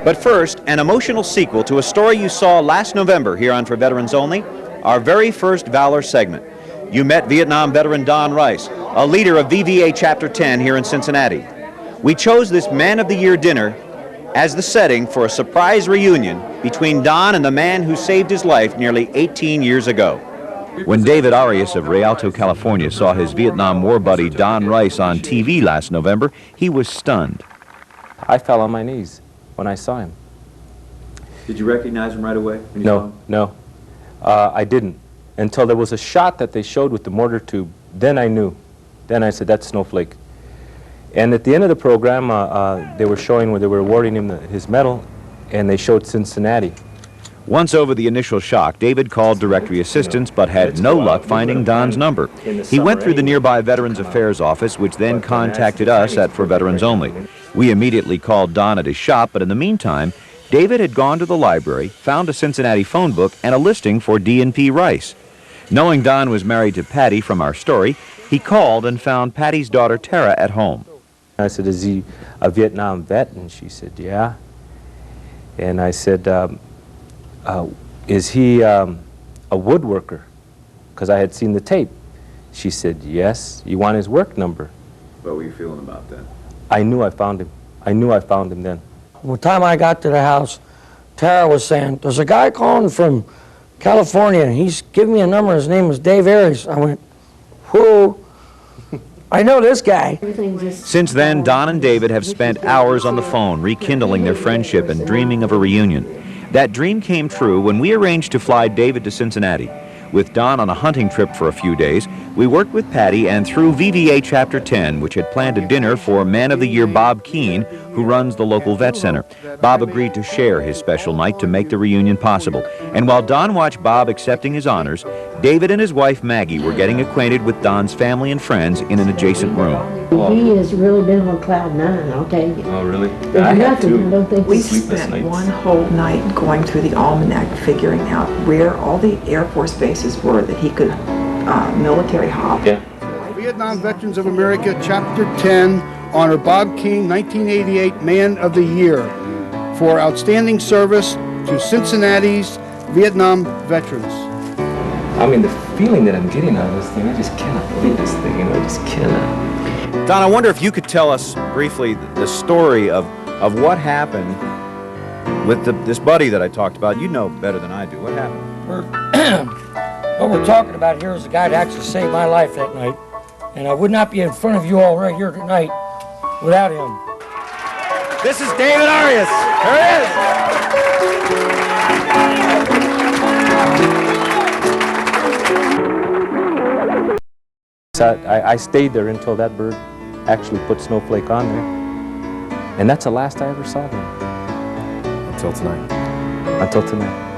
But first, an emotional sequel to a story you saw last November here on For Veterans Only, our very first Valor segment. You met Vietnam veteran Don Rice, a leader of VVA Chapter 10 here in Cincinnati. We chose this Man of the Year dinner as the setting for a surprise reunion between Don and the man who saved his life nearly 18 years ago. When David Arias of Rialto, California saw his Vietnam War buddy Don Rice on TV last November, he was stunned. I fell on my knees when I saw him. Did you recognize him right away when you saw him? No. I didn't. Until there was a shot that they showed with the mortar tube. Then I knew. Then I said, that's Snowflake. And at the end of the program, they were showing where they were awarding him his medal, and they showed Cincinnati. Once over the initial shock, David called directory assistance but had no luck finding Don's number. He went through the nearby Veterans Affairs office, which then contacted us at For Veterans Only. We immediately called Don at his shop, but in the meantime, David had gone to the library, found a Cincinnati phone book, and a listing for D&P Rice. Knowing Don was married to Patty from our story, he called and found Patty's daughter Tara at home. I said, is he a Vietnam vet? And she said, yeah. And I said, is he a woodworker? Because I had seen the tape. She said, yes. You want his work number? What were you feeling about that? I knew I found him. I knew I found him then. By the time I got to the house, Tara was saying, there's a guy calling from California. He's giving me a number. His name is Dave Arias. I went, whoa. I know this guy. Since then, Don and David have spent hours on the phone rekindling their friendship and dreaming of a reunion. That dream came true when we arranged to fly David to Cincinnati. With Don on a hunting trip for a few days, we worked with Patty and through VVA Chapter 10, which had planned a dinner for Man of the Year Bob Keene, who runs the local vet center. Bob agreed to share his special night to make the reunion possible. And while Don watched Bob accepting his honors, David and his wife Maggie were getting acquainted with Don's family and friends in an adjacent room. He has really been on cloud nine, I'll tell you. Oh, really? There's nothing I don't think We spent one whole night going through the almanac, figuring out where all the Air Force bases were that he could military hop. Yeah. Vietnam Veterans of America, Chapter 10, honor Bob Keene, 1988 Man of the Year, for outstanding service to Cincinnati's Vietnam veterans. I mean, the feeling that I'm getting out of this thing, I just cannot believe this thing, you know, I just cannot. Don, I wonder if you could tell us briefly the story of what happened with this buddy that I talked about. You know better than I do. What happened? What we're talking about here is the guy that actually saved my life that night. And I would not be in front of you all right here tonight without him. This is David Arias. Here he is. I stayed there until that bird actually put Snowflake on there. And that's the last I ever saw him. Until tonight. Until tonight.